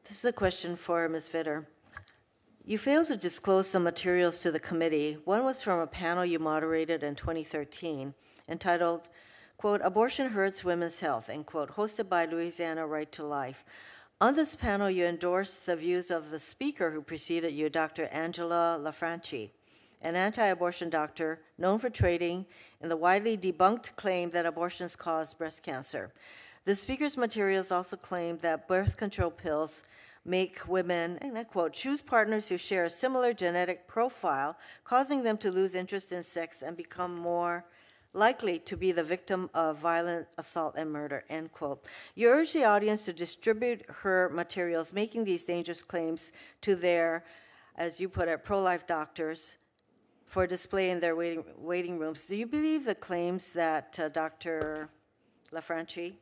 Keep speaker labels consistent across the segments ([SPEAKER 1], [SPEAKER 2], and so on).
[SPEAKER 1] This is a question for Ms. Vitter. You failed to disclose some materials to the committee. One was from a panel you moderated in 2013 entitled, quote, Abortion Hurts Women's Health, end quote, hosted by Louisiana Right to Life. On this panel, you endorsed the views of the speaker who preceded you, Dr. Angela LaFranchi, an anti-abortion doctor known for trading in the widely debunked claim that abortions cause breast cancer. The speaker's materials also claimed that birth control pills make women, and I quote, choose partners who share a similar genetic profile, causing them to lose interest in sex and become more likely to be the victim of violent assault and murder, end quote. You urge the audience to distribute her materials, making these dangerous claims to their, as you put it, pro-life doctors for display in their waiting rooms. Do you believe the claims that Dr. LaFranchi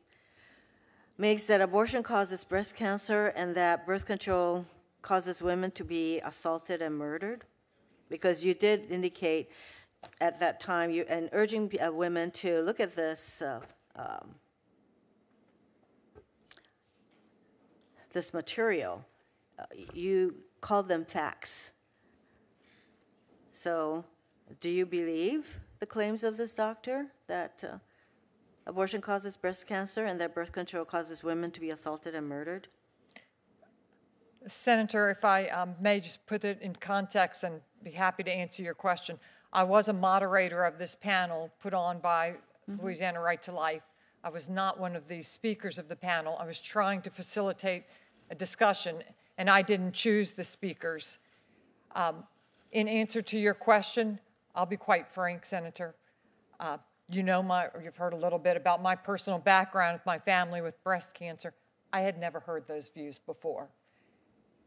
[SPEAKER 1] makes that abortion causes breast cancer and that birth control causes women to be assaulted and murdered? Because you did indicate at that time, and urging women to look at this this material, you called them facts. So, do you believe the claims of this doctor that abortion causes breast cancer and that birth control causes women to be assaulted and murdered?
[SPEAKER 2] Senator, if I may just put it in context and be happy to answer your question. I was a moderator of this panel put on by Louisiana Right to Life. I was not one of the speakers of the panel. I was trying to facilitate a discussion, and I didn't choose the speakers. In answer to your question, I'll be quite frank, Senator. You know, you've heard a little bit about my personal background with my family with breast cancer. I had never heard those views before.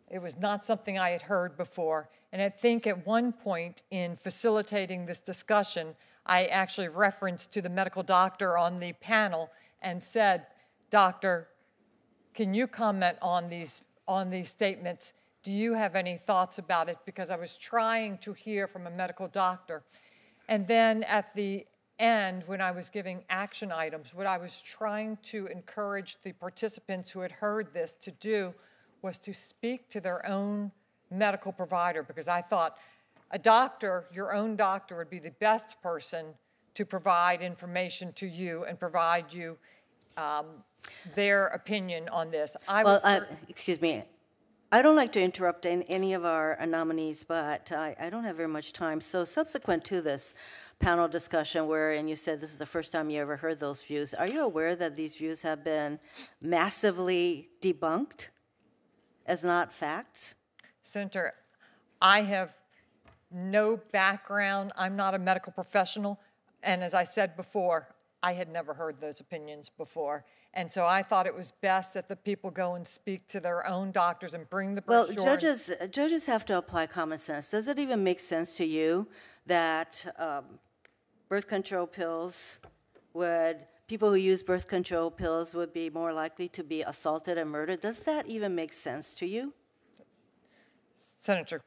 [SPEAKER 2] It was not something I had heard before. And I think at one point in facilitating this discussion, I actually referenced to the medical doctor on the panel and said, Doctor, can you comment on these statements? Do you have any thoughts about it? Because I was trying to hear from a medical doctor. And then at the end, when I was giving action items, what I was trying to encourage the participants who had heard this to do was to speak to their own medical provider, because I thought a doctor, your own doctor, would be the best person to provide information to you and provide you their opinion on this.
[SPEAKER 1] Excuse me. I don't like to interrupt any of our nominees, but I don't have very much time. So subsequent to this panel discussion wherein you said this is the first time you ever heard those views, are you aware that these views have been massively debunked as not facts?
[SPEAKER 2] Senator, I have no background. I'm not a medical professional. And as I said before, I had never heard those opinions before. And so I thought it was best that the people go and speak to their own doctors and bring the brochure.
[SPEAKER 1] Well, judges have to apply common sense. Does it even make sense to you that birth control pills people who use birth control pills would be more likely to be assaulted and murdered? Does that even make sense to you?
[SPEAKER 2] Senator,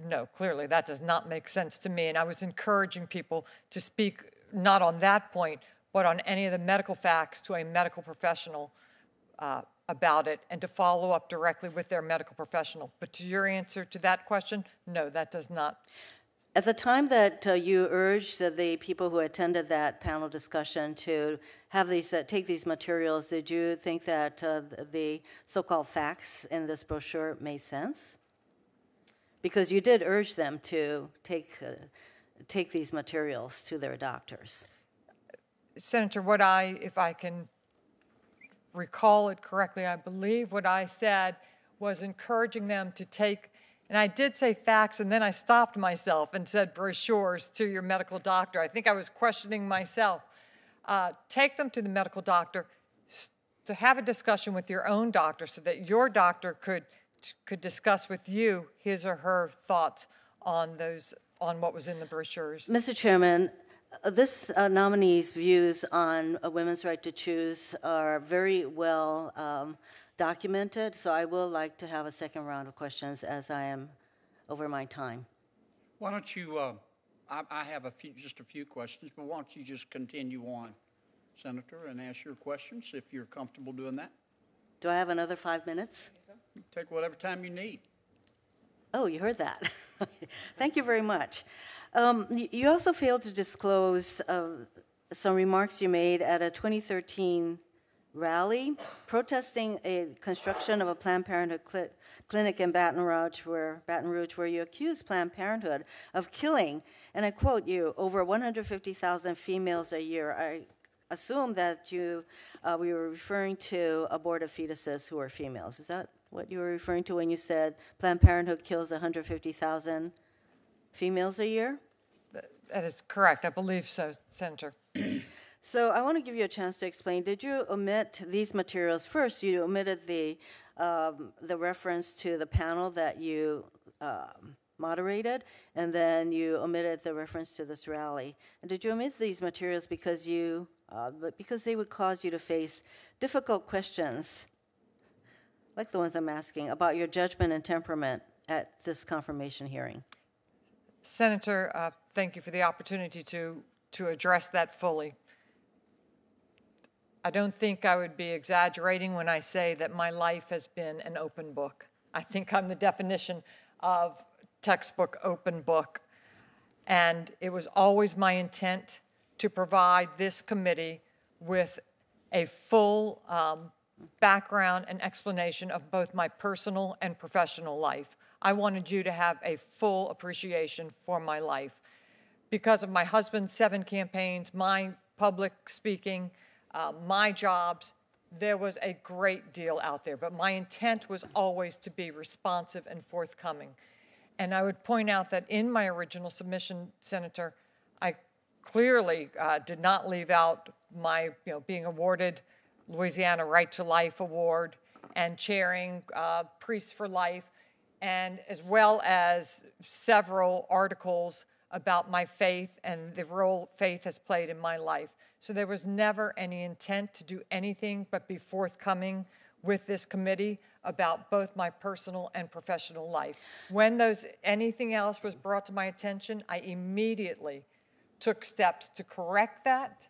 [SPEAKER 2] no, clearly that does not make sense to me. And I was encouraging people to speak not on that point, but on any of the medical facts to a medical professional about it and to follow up directly with their medical professional. But to your answer to that question, no, that does not.
[SPEAKER 1] At the time that you urged the people who attended that panel discussion to have these take these materials, did you think that the so-called facts in this brochure made sense? Because you did urge them to take these materials to their doctors.
[SPEAKER 2] Senator, if I can recall it correctly, I believe what I said was encouraging them to take, and I did say facts, and then I stopped myself and said brochures to your medical doctor. I think I was questioning myself. Take them to the medical doctor to have a discussion with your own doctor so that your doctor could discuss with you his or her thoughts on what was in the brochures.
[SPEAKER 1] Mr. Chairman, this nominee's views on a women's right to choose are very well documented, so I will like to have a second round of questions as I am over my time.
[SPEAKER 3] Why don't you, I have just a few questions, but why don't you just continue on, Senator, and ask your questions if you're comfortable doing that?
[SPEAKER 1] Do I have another 5 minutes?
[SPEAKER 3] Take whatever time you need.
[SPEAKER 1] Oh, you heard that. Thank you very much. You also failed to disclose some remarks you made at a 2013 rally protesting a construction of a Planned Parenthood clinic in Baton Rouge, where you accused Planned Parenthood of killing, and I quote you, over 150,000 females a year. I assume that we were referring to aborted fetuses who are females. Is that what you were referring to when you said Planned Parenthood kills 150,000 females a year?
[SPEAKER 2] That is correct. I believe so, Senator.
[SPEAKER 1] So I want to give you a chance to explain. Did you omit these materials? First, you omitted the reference to the panel that you moderated, and then you omitted the reference to this rally. And did you omit these materials because they would cause you to face difficult questions, like the ones I'm asking, about your judgment and temperament at this confirmation hearing?
[SPEAKER 2] Senator, thank you for the opportunity to address that fully. I don't think I would be exaggerating when I say that my life has been an open book. I think I'm the definition of textbook open book. And it was always my intent to provide this committee with a full background and explanation of both my personal and professional life. I wanted you to have a full appreciation for my life. Because of my husband's 7 campaigns, my public speaking, my jobs, there was a great deal out there. But my intent was always to be responsive and forthcoming. And I would point out that in my original submission, Senator, I clearly did not leave out my being awarded Louisiana Right to Life Award and chairing Priests for Life, and as well as several articles about my faith and the role faith has played in my life. So there was never any intent to do anything but be forthcoming with this committee about both my personal and professional life. When anything else was brought to my attention, I immediately took steps to correct that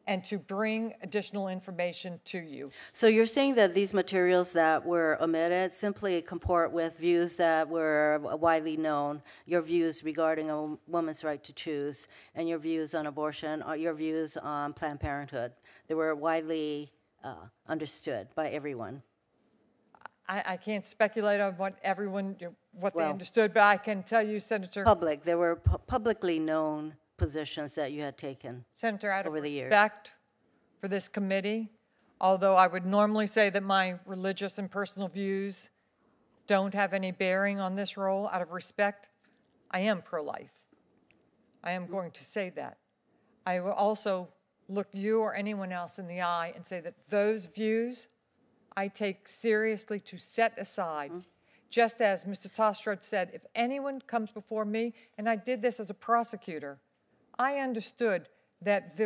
[SPEAKER 2] and to bring additional information to you.
[SPEAKER 1] So you're saying that these materials that were omitted simply comport with views that were widely known, your views regarding a woman's right to choose, and your views on abortion, or your views on Planned Parenthood. They were widely understood by everyone.
[SPEAKER 2] I can't speculate on what they understood, but I can tell you, Senator.
[SPEAKER 1] There were publicly known positions that you had taken,
[SPEAKER 2] Senator, out of
[SPEAKER 1] over the years.
[SPEAKER 2] Respect for this committee, although I would normally say that my religious and personal views don't have any bearing on this role, out of respect, I am pro-life. I am going to say that. I will also look you or anyone else in the eye and say that those views I take seriously to set aside. Just as Mr. Tostrud said, if anyone comes before me, and I did this as a prosecutor, I understood that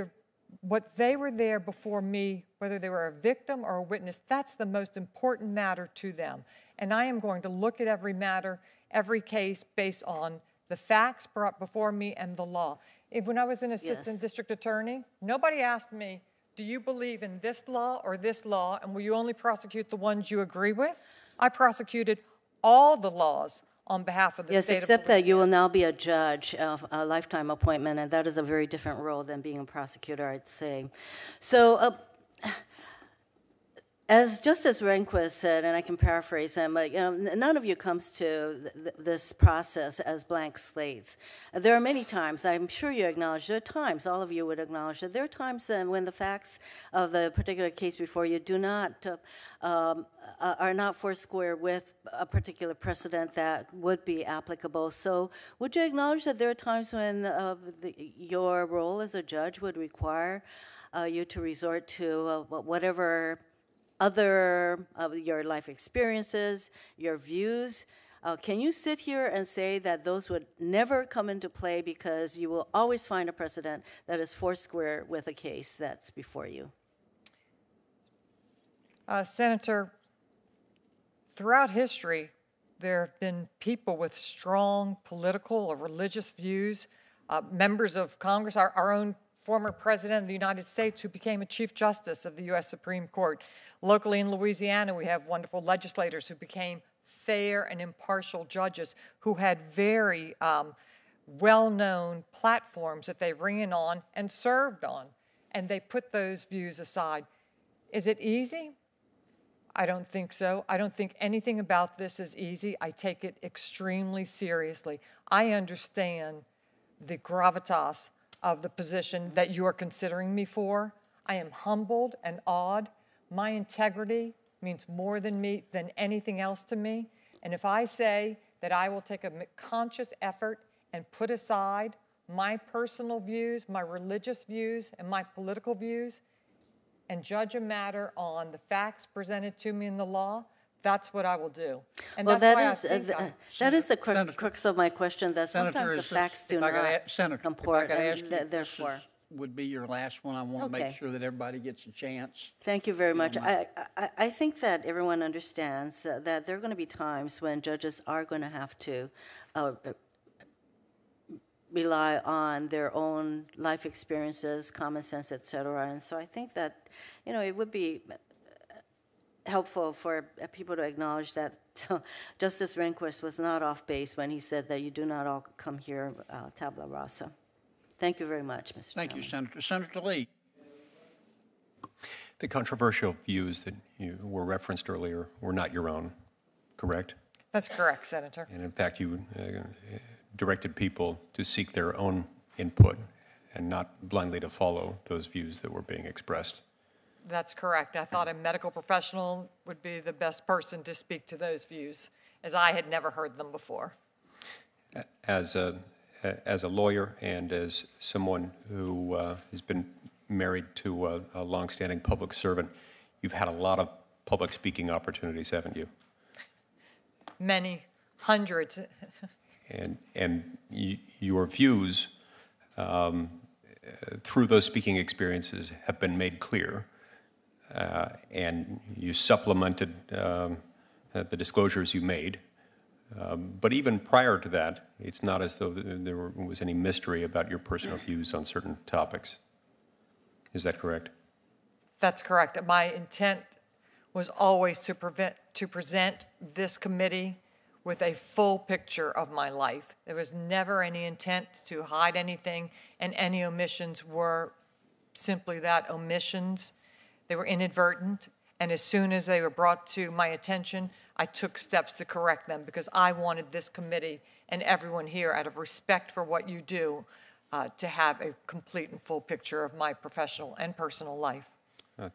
[SPEAKER 2] what they were there before me, whether they were a victim or a witness, that's the most important matter to them. And I am going to look at every matter, every case, based on the facts brought before me and the law. When I was an assistant district attorney, nobody asked me, do you believe in this law or this law, and will you only prosecute the ones you agree with? I prosecuted all the laws on behalf of the state of Louisiana.
[SPEAKER 1] Yes, except that you will now be a judge of a lifetime appointment, and that is a very different role than being a prosecutor, I'd say. So, as Justice Rehnquist said, and I can paraphrase him, but none of you comes to this process as blank slates. There are many times, I'm sure you acknowledge, there are times, all of you would acknowledge that there are times when the facts of the particular case before you are not foursquare with a particular precedent that would be applicable. So would you acknowledge that there are times when your role as a judge would require you to resort to whatever other of your life experiences, your views? Can you sit here and say that those would never come into play because you will always find a precedent that is foursquare with a case that's before you?
[SPEAKER 2] Senator, throughout history, there have been people with strong political or religious views, members of Congress, our own former president of the United States who became a Chief Justice of the U.S. Supreme Court. Locally in Louisiana, we have wonderful legislators who became fair and impartial judges who had very well-known platforms that they ran on and served on, and they put those views aside. Is it easy? I don't think so. I don't think anything about this is easy. I take it extremely seriously. I understand the gravitas of the position that you are considering me for. I am humbled and awed. My integrity means more than anything else to me. And if I say that I will take a conscious effort and put aside my personal views, my religious views, and my political views, and judge a matter on the facts presented to me in the law, that's what I will do. And
[SPEAKER 1] well,
[SPEAKER 2] that's
[SPEAKER 1] that is the crux of my question, that sometimes
[SPEAKER 3] Senator,
[SPEAKER 1] the facts do not comport, and therefore.
[SPEAKER 3] Would be your last one. I want to make sure that everybody gets a chance.
[SPEAKER 1] Thank you very much. I think that everyone understands that there are going to be times when judges are going to have to rely on their own life experiences, common sense, et cetera. And so I think that, it would be helpful for people to acknowledge that Justice Rehnquist was not off base when he said that you do not all come here tabula rasa. Thank you very much, Mr.
[SPEAKER 3] Thank you,
[SPEAKER 1] Chairman.
[SPEAKER 3] Senator. Senator Lee.
[SPEAKER 4] The controversial views that you were referenced earlier were not your own, correct?
[SPEAKER 2] That's correct, Senator.
[SPEAKER 4] And in fact, you directed people to seek their own input and not blindly to follow those views that were being expressed.
[SPEAKER 2] That's correct. I thought a medical professional would be the best person to speak to those views, as I had never heard them before.
[SPEAKER 4] As a lawyer and as someone who has been married to a longstanding public servant, you've had a lot of public speaking opportunities, haven't you?
[SPEAKER 2] Many, hundreds.
[SPEAKER 4] And your views through those speaking experiences have been made clear, and you supplemented the disclosures you made. But even prior to that, it's not as though there was any mystery about your personal views on certain topics. Is that correct?
[SPEAKER 2] That's correct. My intent was always to present this committee with a full picture of my life. There was never any intent to hide anything, and any omissions were simply that, omissions. They were inadvertent, and as soon as they were brought to my attention, I took steps to correct them because I wanted this committee and everyone here, out of respect for what you do, to have a complete and full picture of my professional and personal life.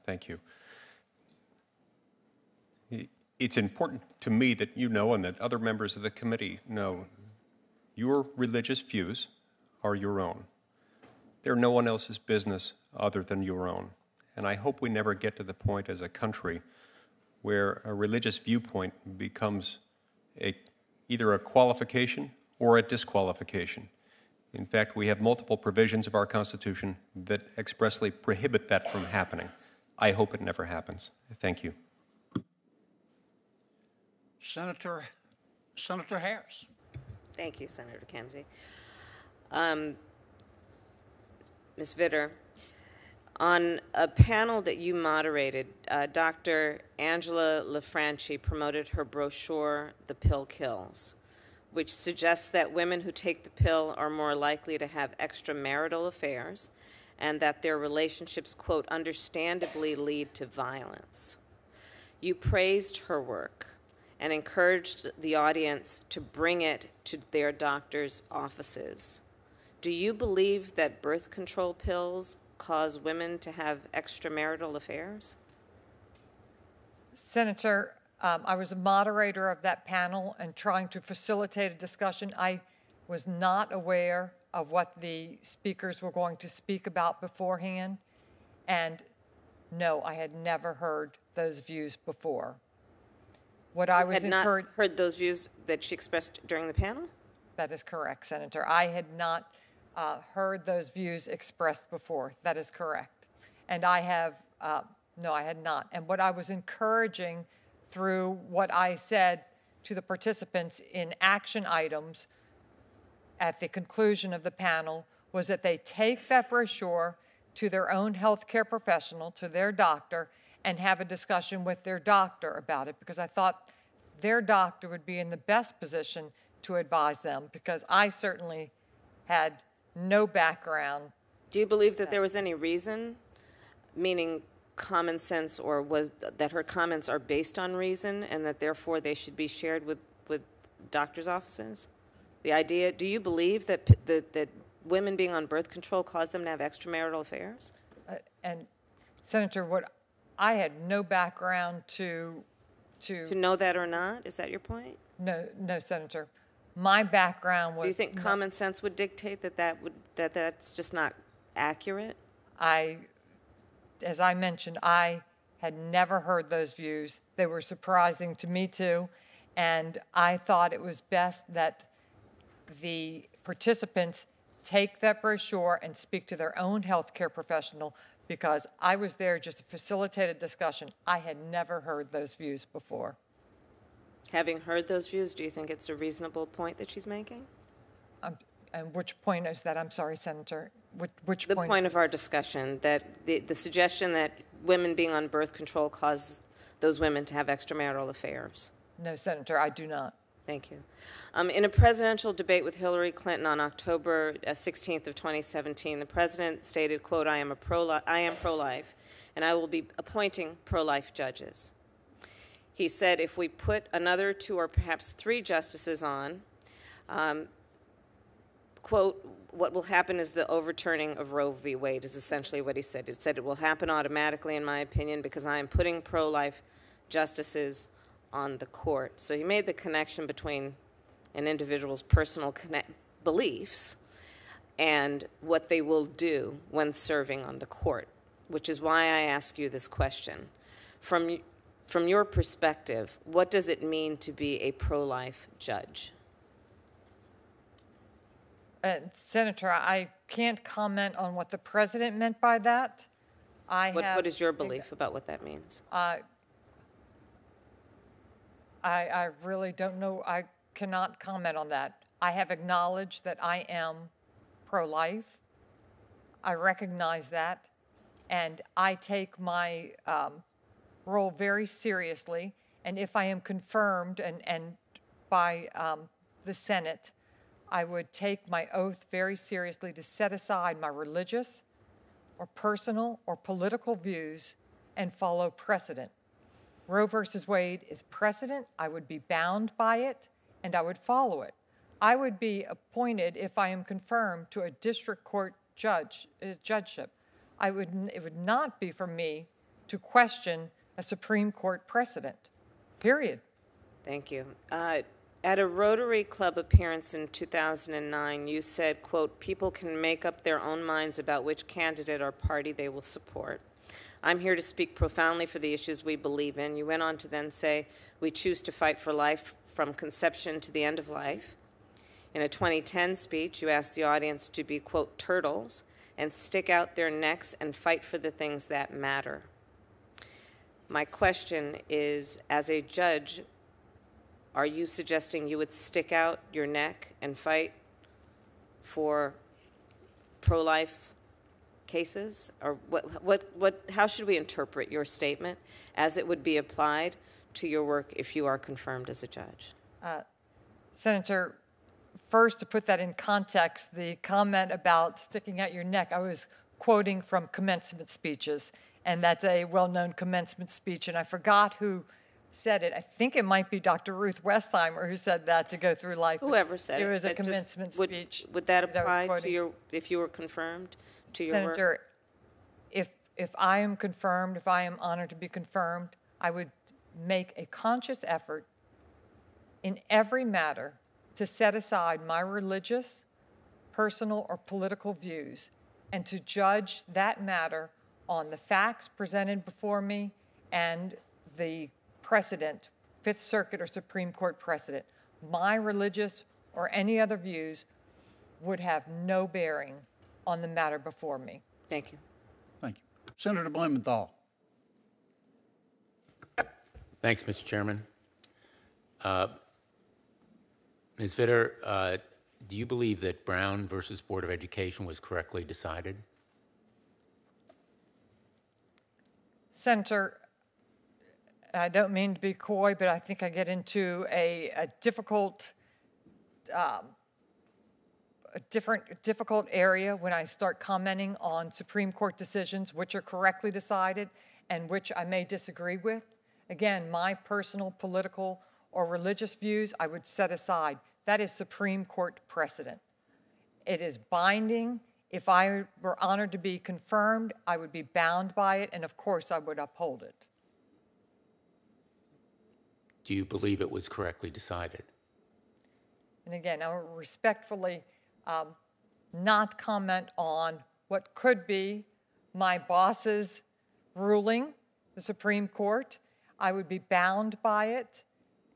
[SPEAKER 4] Thank you. It's important to me that you know and that other members of the committee know your religious views are your own. They're no one else's business other than your own. And I hope we never get to the point as a country where a religious viewpoint becomes either a qualification or a disqualification. In fact, we have multiple provisions of our Constitution that expressly prohibit that from happening. I hope it never happens. Thank you.
[SPEAKER 3] Senator Harris.
[SPEAKER 5] Thank you, Senator Kennedy. Ms. Vitter, on a panel that you moderated, Dr. Angela LaFranchi promoted her brochure, The Pill Kills, which suggests that women who take the pill are more likely to have extramarital affairs and that their relationships, quote, understandably lead to violence. You praised her work and encouraged the audience to bring it to their doctors' offices. Do you believe that birth control pills cause women to have extramarital affairs?
[SPEAKER 2] Senator, I was a moderator of that panel and trying to facilitate a discussion. I was not aware of what the speakers were going to speak about beforehand. And no, I had never heard those views before. What I was
[SPEAKER 5] had not heard those views that she expressed during the panel?
[SPEAKER 2] That is correct, Senator. I had not heard those views expressed before. That is correct. And I have, no, I had not. And what I was encouraging through what I said to the participants in action items at the conclusion of the panel was that they take that brochure to their own healthcare professional, to their doctor, and have a discussion with their doctor about it, because I thought their doctor would be in the best position to advise them, because I certainly had no background.
[SPEAKER 5] Do you believe that there was any reason, meaning common sense, or was that her comments are based on reason and that therefore they should be shared with doctors' offices? The idea, do you believe that that women being on birth control caused them to have extramarital affairs?
[SPEAKER 2] And Senator, what I had no background to
[SPEAKER 5] know that or not? Is that your point?
[SPEAKER 2] No, Senator. My background was.
[SPEAKER 5] Do you think common sense would dictate that that's just not accurate?
[SPEAKER 2] As I mentioned, I had never heard those views. They were surprising to me too, and I thought it was best that the participants take that brochure and speak to their own healthcare professional, because I was there just to facilitate a discussion. I had never heard those views before.
[SPEAKER 5] Having heard those views, do you think it's a reasonable point that she's making?
[SPEAKER 2] And which point is that? I'm sorry, Senator. Which
[SPEAKER 5] the
[SPEAKER 2] point?
[SPEAKER 5] The point of our discussion, that the suggestion that women being on birth control causes those women to have extramarital affairs.
[SPEAKER 2] No, Senator, I do not.
[SPEAKER 5] Thank you. In a presidential debate with Hillary Clinton on October 16th of 2017, the president stated, quote, I am pro-life, and I will be appointing pro-life judges. He said, if we put another 2 or perhaps 3 justices on, quote, what will happen is the overturning of Roe v. Wade, is essentially what he said. It said it will happen automatically, in my opinion, because I am putting pro-life justices on the court. So he made the connection between an individual's personal beliefs and what they will do when serving on the court, which is why I ask you this question. From your perspective, what does it mean to be a pro-life judge?
[SPEAKER 2] Senator, I can't comment on what the president meant by that.
[SPEAKER 5] What is your belief about what that means?
[SPEAKER 2] I really don't know. I cannot comment on that. I have acknowledged that I am pro-life. I recognize that, and I take my role very seriously. And if I am confirmed and by the Senate, I would take my oath very seriously to set aside my religious or personal or political views and follow precedent. Roe versus Wade is precedent. I would be bound by it, and I would follow it. I would be appointed, if I am confirmed, to a district court judgeship. It would not be for me to question a Supreme Court precedent, period.
[SPEAKER 5] Thank you. At a Rotary Club appearance in 2009, you said, quote, people can make up their own minds about which candidate or party they will support. I'm here to speak profoundly for the issues we believe in. You went on to then say, we choose to fight for life from conception to the end of life. In a 2010 speech, you asked the audience to be, quote, turtles and stick out their necks and fight for the things that matter. My question is, as a judge, are you suggesting you would stick out your neck and fight for pro-life cases? Or how should we interpret your statement as it would be applied to your work if you are confirmed as a judge?
[SPEAKER 2] Senator, first, to put that in context, the comment about sticking out your neck, I was quoting from commencement speeches, and that's a well-known commencement speech, and I forgot who said it. I think it might be Dr. Ruth Westheimer who said that, to go through life.
[SPEAKER 5] Whoever said it.
[SPEAKER 2] It was a commencement speech.
[SPEAKER 5] Would that apply to your, if you were confirmed to your work?
[SPEAKER 2] Senator, if I am confirmed, if I am honored to be confirmed, I would make a conscious effort in every matter to set aside my religious, personal, or political views and to judge that matter on the facts presented before me and the precedent, Fifth Circuit or Supreme Court precedent. My religious or any other views would have no bearing on the matter before me.
[SPEAKER 5] Thank you.
[SPEAKER 3] Thank you. Senator Blumenthal.
[SPEAKER 6] Thanks, Mr. Chairman. Ms. Vitter, Do you believe that Brown versus Board of Education was correctly decided?
[SPEAKER 2] Senator, I don't mean to be coy, but I think I get into a difficult area when I start commenting on Supreme Court decisions, which are correctly decided and which I may disagree with. Again, my personal political or religious views I would set aside. That is Supreme Court precedent. It is binding. If I were honored to be confirmed, I would be bound by it, and of course I would uphold it.
[SPEAKER 6] Do you believe it was correctly decided?
[SPEAKER 2] And again, I will respectfully not comment on what could be my boss's ruling, the Supreme Court. I would be bound by it,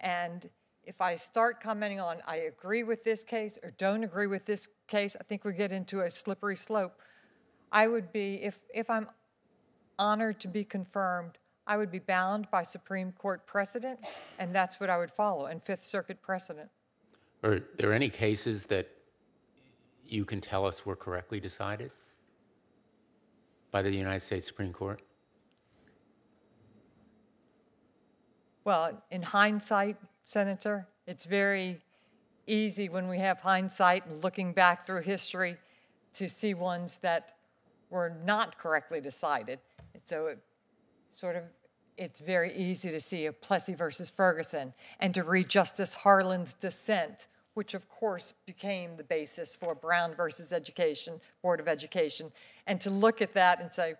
[SPEAKER 2] and if I start commenting on I agree with this case or don't agree with this case, I think we get into a slippery slope. I would be, if I'm honored to be confirmed, I would be bound by Supreme Court precedent, and that's what I would follow, and Fifth Circuit precedent.
[SPEAKER 6] Are there any cases that you can tell us were correctly decided by the United States Supreme Court?
[SPEAKER 2] Well, in hindsight, Senator, it's very easy when we have hindsight and looking back through history to see ones that were not correctly decided. And so it's very easy to see a Plessy versus Ferguson and to read Justice Harlan's dissent, which of course became the basis for Brown versus Board of Education, and to look at that and say,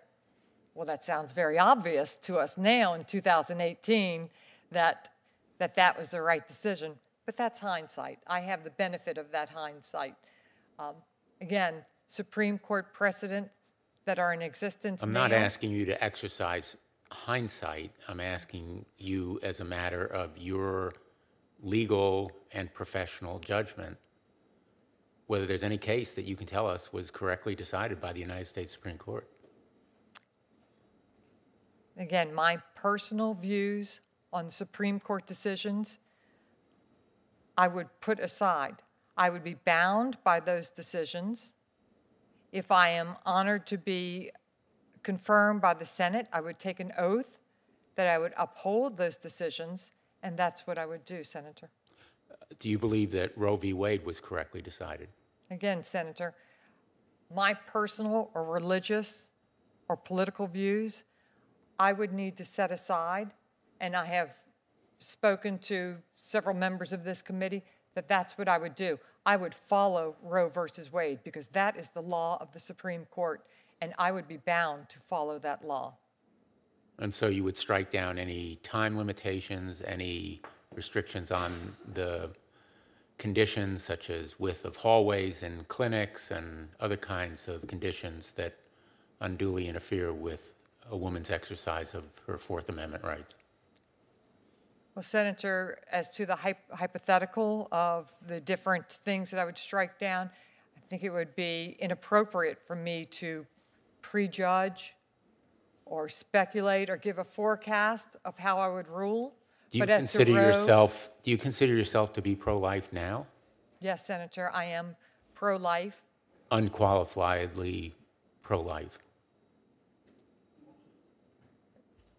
[SPEAKER 2] well, that sounds very obvious to us now in 2018 that was the right decision, but that's hindsight. I have the benefit of that hindsight. Again, Supreme Court precedents that are in existence
[SPEAKER 6] I'm
[SPEAKER 2] now.
[SPEAKER 6] not asking you to exercise hindsight. I'm asking you as a matter of your legal and professional judgment, whether there's any case that you can tell us was correctly decided by the United States Supreme Court.
[SPEAKER 2] Again, my personal views on Supreme Court decisions, I would put aside. I would be bound by those decisions. If I am honored to be confirmed by the Senate, I would take an oath that I would uphold those decisions, and that's what I would do, Senator.
[SPEAKER 6] Do you believe that Roe v. Wade was correctly decided?
[SPEAKER 2] Again, Senator, my personal or religious or political views, I would need to set aside, and I have spoken to several members of this committee that that's what I would do. I would follow Roe versus Wade because that is the law of the Supreme Court, and I would be bound to follow that law.
[SPEAKER 6] And so you would strike down any time limitations, any restrictions on the conditions such as width of hallways and clinics and other kinds of conditions that unduly interfere with a woman's exercise of her Fourth Amendment rights?
[SPEAKER 2] Well, Senator, as to the hypothetical of the different things that I would strike down, I think it would be inappropriate for me to prejudge or speculate or give a forecast of how I would rule.
[SPEAKER 6] Do you consider yourself to be pro-life now?
[SPEAKER 2] Yes, Senator, I am pro-life.
[SPEAKER 6] Unqualifiedly pro-life?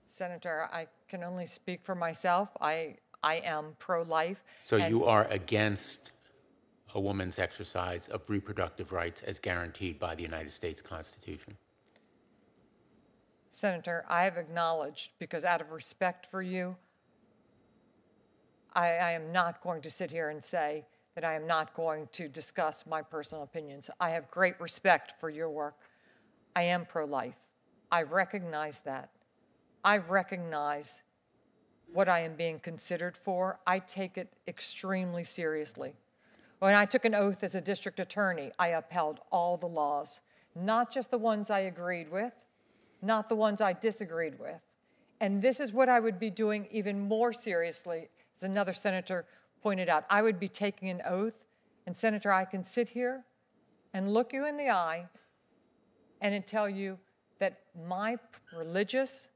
[SPEAKER 2] Senator, I can only speak for myself. I am pro-life.
[SPEAKER 6] So you are against a woman's exercise of reproductive rights as guaranteed by the United States Constitution?
[SPEAKER 2] Senator, I have acknowledged, because out of respect for you, I am not going to sit here and say that I am not going to discuss my personal opinions. I have great respect for your work. I am pro-life. I recognize that. I recognize what I am being considered for. I take it extremely seriously. When I took an oath as a district attorney, I upheld all the laws, not just the ones I agreed with, not the ones I disagreed with. And this is what I would be doing even more seriously, as another senator pointed out. I would be taking an oath, and Senator, I can sit here and look you in the eye and tell you that my religious,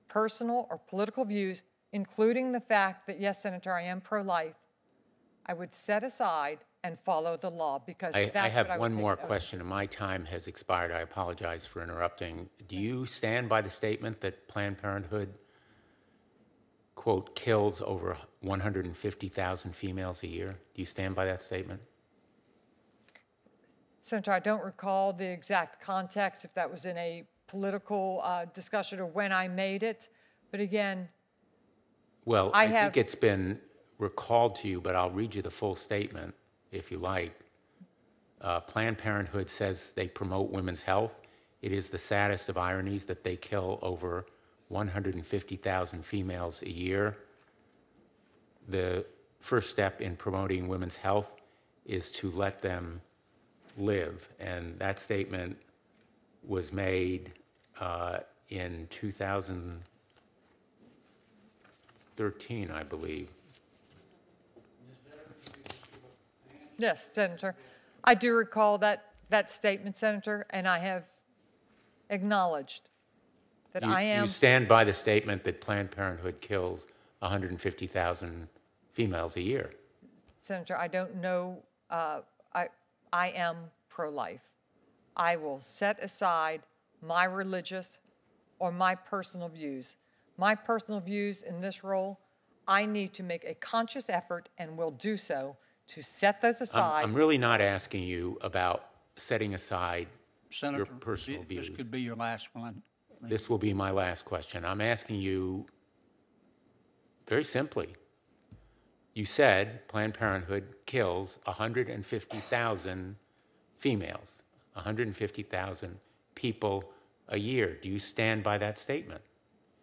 [SPEAKER 2] personal, or political views, including the fact that, yes, Senator, I am pro-life, I would set aside and follow the law because
[SPEAKER 6] I
[SPEAKER 2] that's what
[SPEAKER 6] have
[SPEAKER 2] I would
[SPEAKER 6] one
[SPEAKER 2] take
[SPEAKER 6] more
[SPEAKER 2] note of.
[SPEAKER 6] question, and my time has expired. I apologize for interrupting. Do you stand by the statement that Planned Parenthood, quote, kills over 150,000 females a year? Do you stand by that statement?
[SPEAKER 2] Senator, I don't recall the exact context, if that was in a political discussion or when I made it. But again,
[SPEAKER 6] Well, I think it's been recalled to you, but I'll read you the full statement if you like. Planned Parenthood says they promote women's health. It is the saddest of ironies that they kill over 150,000 females a year. The first step in promoting women's health is to let them live. And that statement was made in 2013, I believe.
[SPEAKER 2] yes, Senator, I do recall that statement, Senator, and I have acknowledged that I am.
[SPEAKER 6] You stand by the statement that Planned Parenthood kills 150,000 females a year.
[SPEAKER 2] Senator, I don't know. I am pro-life. I will set aside my religious or my personal views. My personal views in this role, I need to make a conscious effort, and will do so, to set those aside.
[SPEAKER 6] I'm really not asking you about setting aside
[SPEAKER 3] Senator,
[SPEAKER 6] your personal views.
[SPEAKER 3] this could be your last one.
[SPEAKER 6] This will be my last question. I'm asking you very simply. You said Planned Parenthood kills 150,000 females, 150,000 people a year. Do you stand by that statement?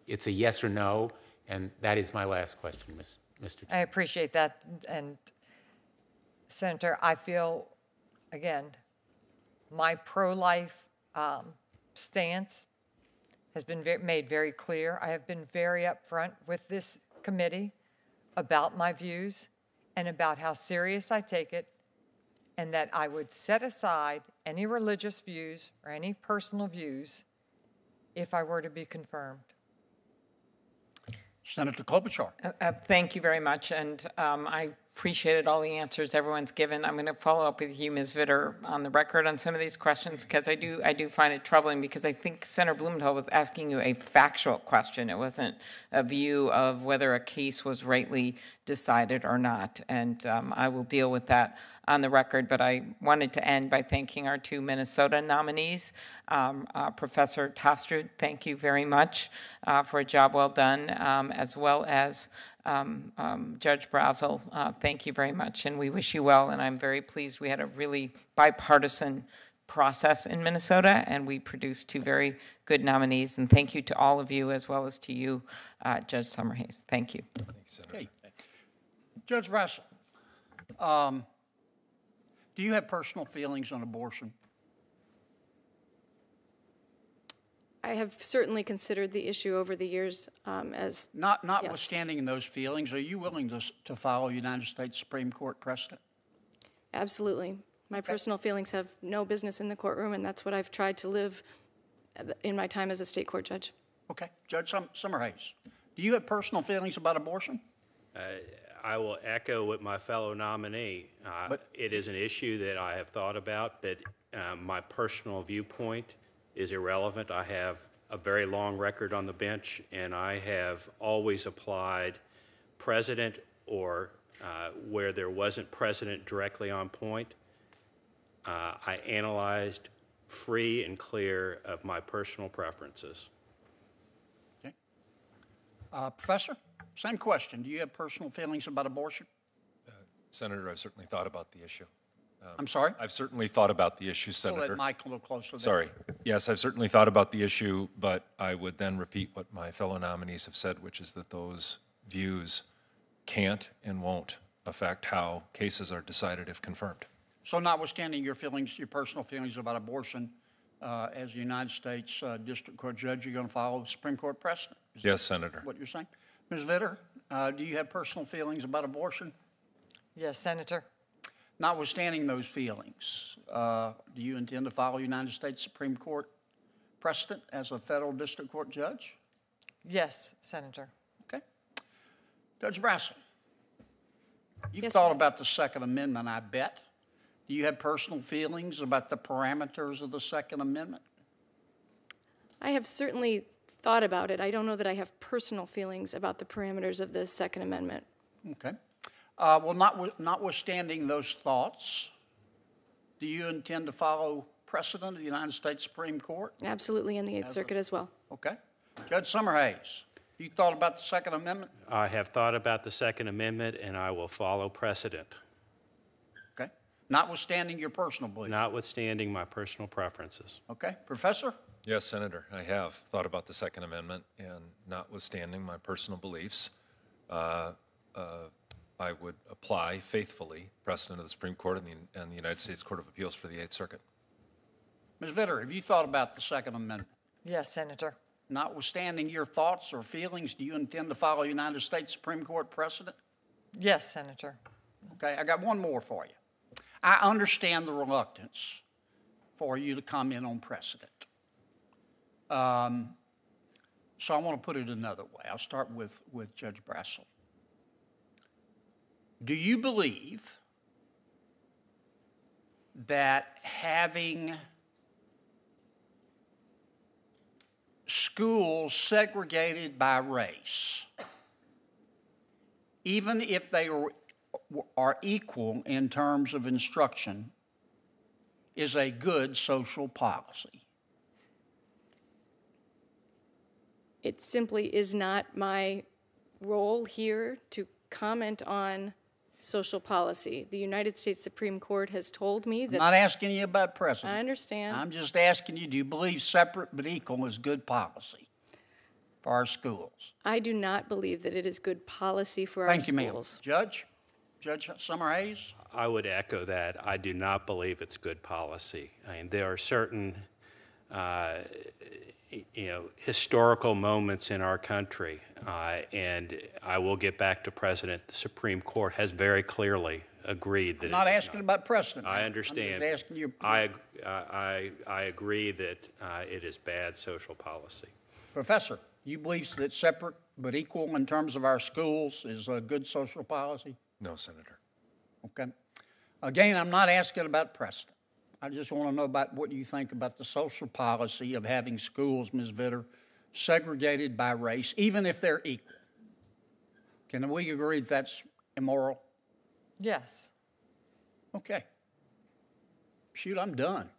[SPEAKER 6] It's a yes or no, and that is my last question, Mr.
[SPEAKER 2] I appreciate that. And Senator, I feel, again, my pro-life stance has been made very clear. I have been very upfront with this committee about my views and about how serious I take it, and that I would set aside any religious views or any personal views if I were to be confirmed.
[SPEAKER 3] Senator Klobuchar.
[SPEAKER 7] Thank you very much, and I appreciated all the answers everyone's given. I'm going to follow up with you, Ms. Vitter, on the record on some of these questions, because I do find it troubling, because I think Senator Blumenthal was asking you a factual question. It wasn't a view of whether a case was rightly decided or not, and I will deal with that on the record. But I wanted to end by thanking our two Minnesota nominees. Professor Tostrud, thank you very much for a job well done, as well as Judge Brazel, thank you very much, and we wish you well. And I'm very pleased we had a really bipartisan process in Minnesota, and we produced two very good nominees. And thank you to all of you, as well as to you, Judge Summerhays. Thank you.
[SPEAKER 3] Okay. Judge Brazel, do you have personal feelings on abortion?
[SPEAKER 8] I have certainly considered the issue over the years as...
[SPEAKER 3] Notwithstanding those feelings, are you willing to follow United States Supreme Court precedent?
[SPEAKER 8] Absolutely. My personal feelings have no business in the courtroom, and that's what I've tried to live in my time as a state court judge.
[SPEAKER 3] Okay. Judge Summerhays, do you have personal feelings about abortion?
[SPEAKER 9] I will echo what my fellow nominee. It is an issue that I have thought about, but my personal viewpoint is irrelevant. I have a very long record on the bench, and I have always applied precedent, or where there wasn't precedent directly on point. I analyzed free and clear of my personal preferences.
[SPEAKER 3] Okay. Professor, same question. Do you have personal feelings about abortion?
[SPEAKER 10] Senator, I've certainly thought about the issue.
[SPEAKER 3] I'm sorry?
[SPEAKER 10] I've certainly thought about the issue,
[SPEAKER 3] Pull
[SPEAKER 10] Senator.
[SPEAKER 3] that mic a little closer there.
[SPEAKER 10] Sorry. Yes, I've certainly thought about the issue, but I would then repeat what my fellow nominees have said, which is that those views can't and won't affect how cases are decided if confirmed.
[SPEAKER 3] So notwithstanding your feelings, your personal feelings about abortion, as a United States District Court judge, you're going to follow Supreme Court precedent?
[SPEAKER 10] Yes, Senator.
[SPEAKER 3] What you're saying? Ms. Vitter, do you have personal feelings about abortion?
[SPEAKER 2] Yes, Senator.
[SPEAKER 3] Notwithstanding those feelings, do you intend to follow United States Supreme Court precedent as a federal district court judge?
[SPEAKER 2] Yes, Senator.
[SPEAKER 3] Okay. Judge Brazel, You've
[SPEAKER 8] Yes,
[SPEAKER 3] thought
[SPEAKER 8] sir.
[SPEAKER 3] about the Second Amendment, I bet. Do you have personal feelings about the parameters of the Second Amendment?
[SPEAKER 8] I have certainly thought about it. I don't know that I have personal feelings about the parameters of the Second Amendment.
[SPEAKER 3] Okay. Well, notwithstanding those thoughts, do you intend to follow precedent of the United States Supreme Court?
[SPEAKER 8] Absolutely, in the Eighth Circuit as well.
[SPEAKER 3] Okay. Judge Summerhays, have you thought about the Second Amendment?
[SPEAKER 9] I have thought about the Second Amendment, and I will follow precedent,
[SPEAKER 3] Okay. Notwithstanding your personal beliefs?
[SPEAKER 9] notwithstanding my personal preferences.
[SPEAKER 3] Okay. Professor?
[SPEAKER 10] Yes, Senator, I have thought about the Second Amendment, and notwithstanding my personal beliefs, I would apply faithfully precedent of the Supreme Court and the United States Court of Appeals for the Eighth Circuit.
[SPEAKER 3] Ms. Vitter, have you thought about the Second Amendment?
[SPEAKER 2] Yes, Senator.
[SPEAKER 3] Notwithstanding your thoughts or feelings, do you intend to follow United States Supreme Court precedent?
[SPEAKER 2] Yes, Senator.
[SPEAKER 3] Okay, I got one more for you. I understand the reluctance for you to comment on precedent. So I want to put it another way. I'll start with Judge Brassel. Do you believe that having schools segregated by race, even if they are equal in terms of instruction, is a good social policy?
[SPEAKER 8] It simply is not my role here to comment on social policy. The United States Supreme Court has told me
[SPEAKER 3] I'm
[SPEAKER 8] that...
[SPEAKER 3] not asking you about precedent.
[SPEAKER 8] I understand.
[SPEAKER 3] I'm just asking you, do you believe separate but equal is good policy for our schools?
[SPEAKER 8] I do not believe that it is good policy for our schools.
[SPEAKER 3] Thank you, ma'am. Judge Summerhays?
[SPEAKER 9] I would echo that. I do not believe it's good policy. I mean, there are certain, historical moments in our country, and I will get back to precedent. The Supreme Court has very clearly agreed that.
[SPEAKER 3] I'm not asking about precedent.
[SPEAKER 9] I understand.
[SPEAKER 3] I'm just asking you.
[SPEAKER 9] I agree that it is bad social policy.
[SPEAKER 3] Professor, you believe that separate but equal in terms of our schools is a good social policy?
[SPEAKER 10] No, Senator.
[SPEAKER 3] Okay. Again, I'm not asking about precedent. I just want to know about what you think about the social policy of having schools, Ms. Vitter, segregated by race, even if they're equal. Can we agree that that's immoral?
[SPEAKER 2] Yes.
[SPEAKER 3] Okay. Shoot, I'm done.